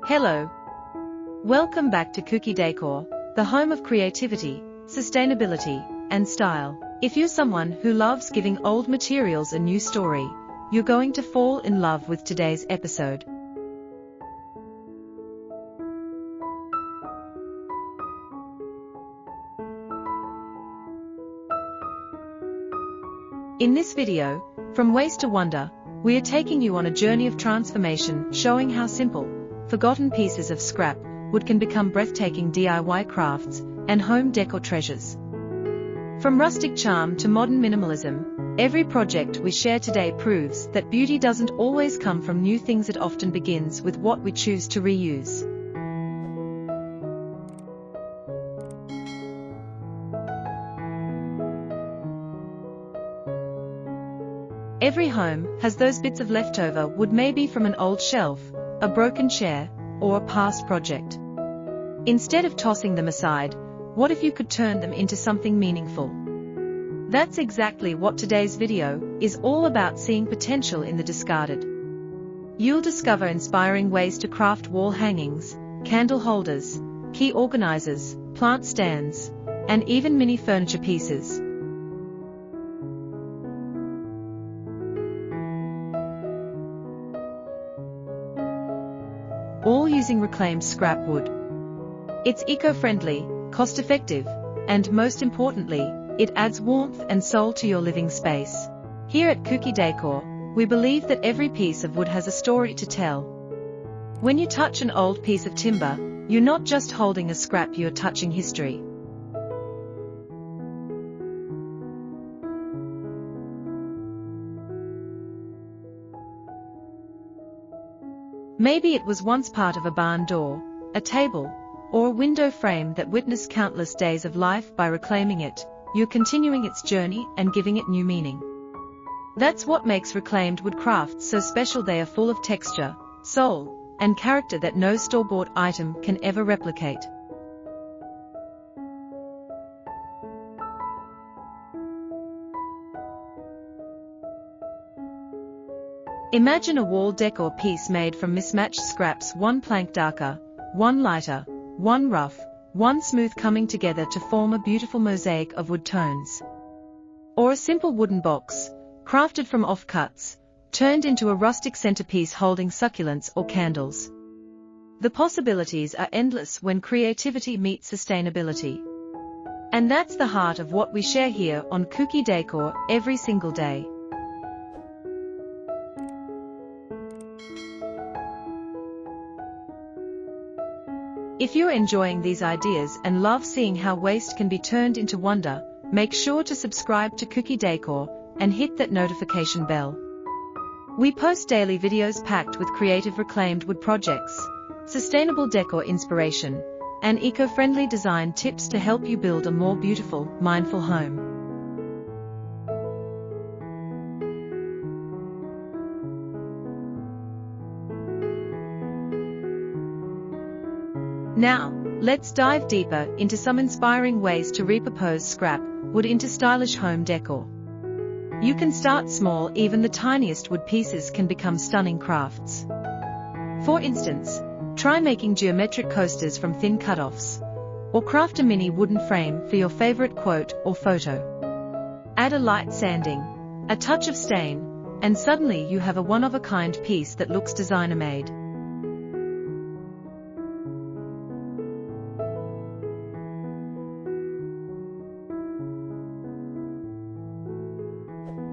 Hello. Welcome back to Kuki Decor, the home of creativity, sustainability, and style. If you're someone who loves giving old materials a new story, you're going to fall in love with today's episode. In this video, From Waste to Wonder, we are taking you on a journey of transformation, showing how simple, forgotten pieces of scrap wood can become breathtaking DIY crafts and home decor treasures. From rustic charm to modern minimalism, every project we share today proves that beauty doesn't always come from new things. It often begins with what we choose to reuse. Every home has those bits of leftover wood, maybe from an old shelf, a broken chair, or a past project. Instead of tossing them aside, what if you could turn them into something meaningful? That's exactly what today's video is all about, seeing potential in the discarded. You'll discover inspiring ways to craft wall hangings, candle holders, key organizers, plant stands, and even mini furniture pieces. All using reclaimed scrap wood. It's eco-friendly, cost-effective, and most importantly, it adds warmth and soul to your living space. Here at Kuki Decor, we believe that every piece of wood has a story to tell. When you touch an old piece of timber, you're not just holding a scrap, you're touching history. Maybe it was once part of a barn door, a table, or a window frame that witnessed countless days of life. By reclaiming it, you're continuing its journey and giving it new meaning. That's what makes reclaimed wood crafts so special. They are full of texture, soul, and character that no store-bought item can ever replicate. Imagine a wall decor piece made from mismatched scraps, one plank darker, one lighter, one rough, one smooth, coming together to form a beautiful mosaic of wood tones. Or a simple wooden box, crafted from offcuts, turned into a rustic centerpiece holding succulents or candles. The possibilities are endless when creativity meets sustainability. And that's the heart of what we share here on Kuki Decor every single day. If you're enjoying these ideas and love seeing how waste can be turned into wonder, make sure to subscribe to Kuki Decor and hit that notification bell. We post daily videos packed with creative reclaimed wood projects, sustainable decor inspiration, and eco-friendly design tips to help you build a more beautiful, mindful home. Now, let's dive deeper into some inspiring ways to repurpose scrap wood into stylish home decor. You can start small. Even the tiniest wood pieces can become stunning crafts. For instance, try making geometric coasters from thin cutoffs, or craft a mini wooden frame for your favorite quote or photo. Add a light sanding, a touch of stain, and suddenly you have a one-of-a-kind piece that looks designer-made.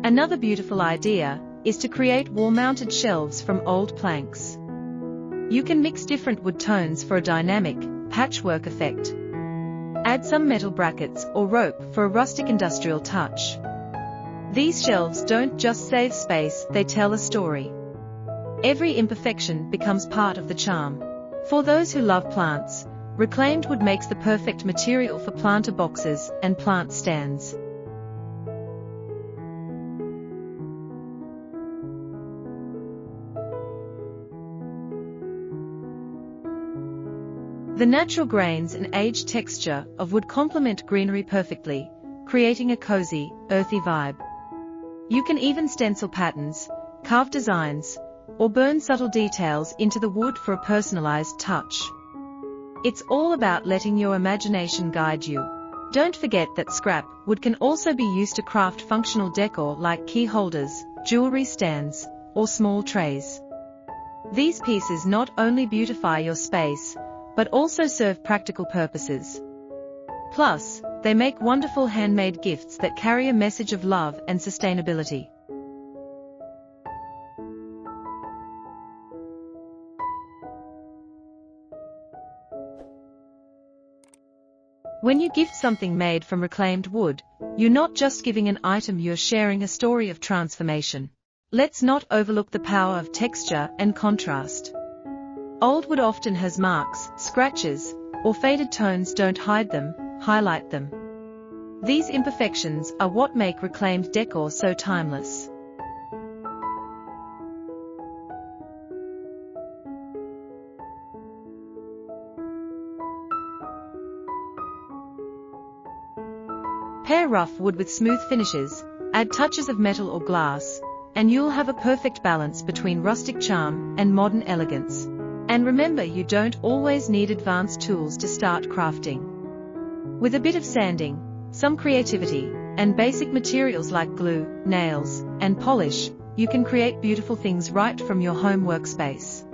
Another beautiful idea is to create wall-mounted shelves from old planks. You can mix different wood tones for a dynamic, patchwork effect. Add some metal brackets or rope for a rustic industrial touch. These shelves don't just save space, they tell a story. Every imperfection becomes part of the charm. For those who love plants, reclaimed wood makes the perfect material for planter boxes and plant stands. The natural grains and aged texture of wood complement greenery perfectly, creating a cozy, earthy vibe. You can even stencil patterns, carve designs, or burn subtle details into the wood for a personalized touch. It's all about letting your imagination guide you. Don't forget that scrap wood can also be used to craft functional decor like key holders, jewelry stands, or small trays. These pieces not only beautify your space, but also serve practical purposes. Plus, they make wonderful handmade gifts that carry a message of love and sustainability. When you gift something made from reclaimed wood, you're not just giving an item, you're sharing a story of transformation. Let's not overlook the power of texture and contrast. Old wood often has marks, scratches, or faded tones. Don't hide them, highlight them. These imperfections are what make reclaimed decor so timeless. Pair rough wood with smooth finishes, add touches of metal or glass, and you'll have a perfect balance between rustic charm and modern elegance. And remember, you don't always need advanced tools to start crafting. With a bit of sanding, some creativity, and basic materials like glue, nails, and polish, you can create beautiful things right from your home workspace.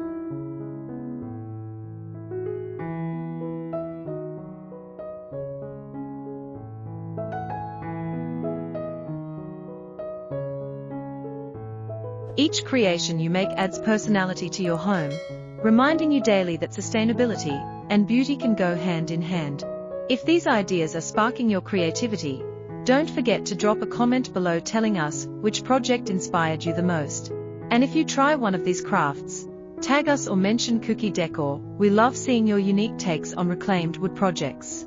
Each creation you make adds personality to your home, reminding you daily that sustainability and beauty can go hand in hand. If these ideas are sparking your creativity, don't forget to drop a comment below telling us which project inspired you the most. And if you try one of these crafts, tag us or mention Kuki Decor. We love seeing your unique takes on reclaimed wood projects.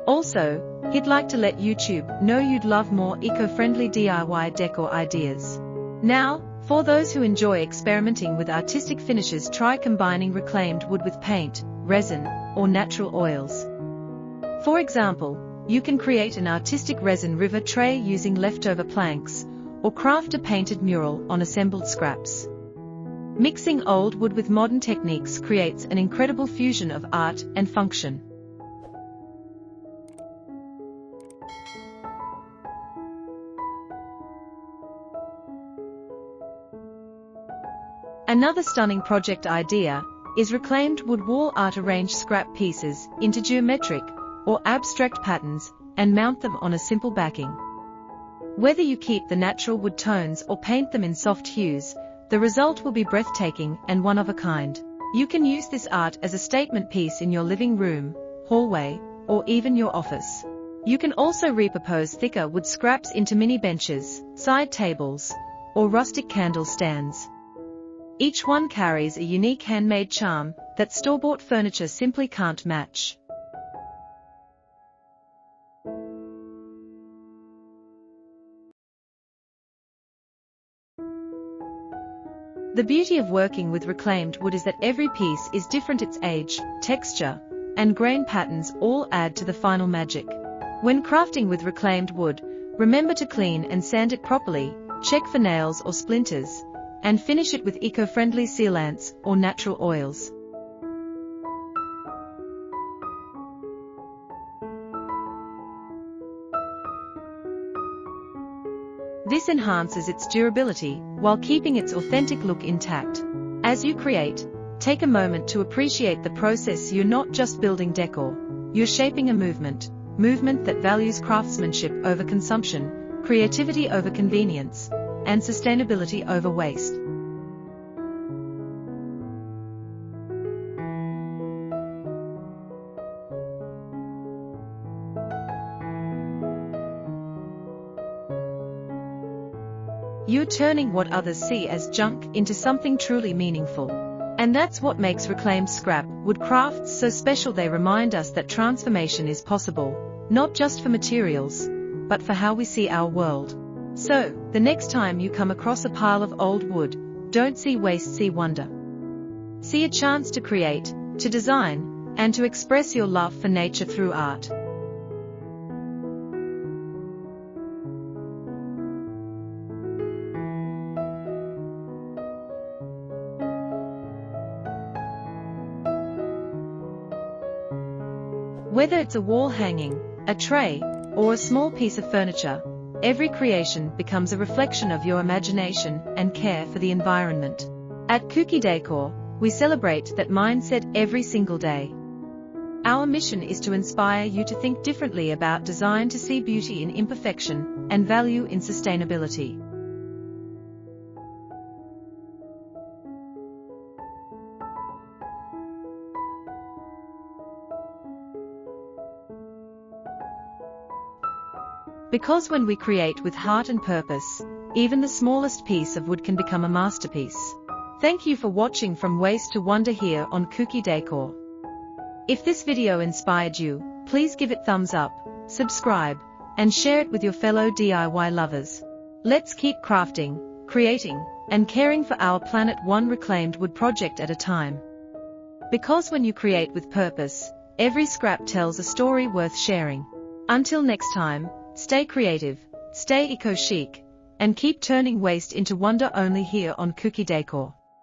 Also, he'd like to let YouTube know you'd love more eco-friendly DIY decor ideas. Now, for those who enjoy experimenting with artistic finishes, try combining reclaimed wood with paint, resin, or natural oils. For example, you can create an artistic resin river tray using leftover planks, or craft a painted mural on assembled scraps. Mixing old wood with modern techniques creates an incredible fusion of art and function. Another stunning project idea is reclaimed wood wall art. Arrange scrap pieces into geometric or abstract patterns and mount them on a simple backing. Whether you keep the natural wood tones or paint them in soft hues, the result will be breathtaking and one of a kind. You can use this art as a statement piece in your living room, hallway, or even your office. You can also repurpose thicker wood scraps into mini benches, side tables, or rustic candle stands. Each one carries a unique handmade charm that store-bought furniture simply can't match. The beauty of working with reclaimed wood is that every piece is different. Its age, texture, and grain patterns all add to the final magic. When crafting with reclaimed wood, remember to clean and sand it properly, check for nails or splinters, and finish it with eco-friendly sealants or natural oils. This enhances its durability while keeping its authentic look intact. As you create, take a moment to appreciate the process. You're not just building decor, you're shaping a movement that values craftsmanship over consumption, creativity over convenience, and sustainability over waste. You're turning what others see as junk into something truly meaningful. And that's what makes reclaimed scrap wood crafts so special. They remind us that transformation is possible, not just for materials, but for how we see our world. So, the next time you come across a pile of old wood, don't see waste, see wonder. See a chance to create, to design, and to express your love for nature through art. Whether it's a wall hanging, a tray, or a small piece of furniture, every creation becomes a reflection of your imagination and care for the environment. At Kuki Decor, we celebrate that mindset every single day. Our mission is to inspire you to think differently about design, to see beauty in imperfection and value in sustainability. Because when we create with heart and purpose, even the smallest piece of wood can become a masterpiece. Thank you for watching From Waste to Wonder here on Kuki Decor. If this video inspired you, please give it thumbs up, subscribe, and share it with your fellow DIY lovers. Let's keep crafting, creating, and caring for our planet, one reclaimed wood project at a time. Because when you create with purpose, every scrap tells a story worth sharing. Until next time, stay creative, stay eco-chic, and keep turning waste into wonder, only here on Kuki Decor.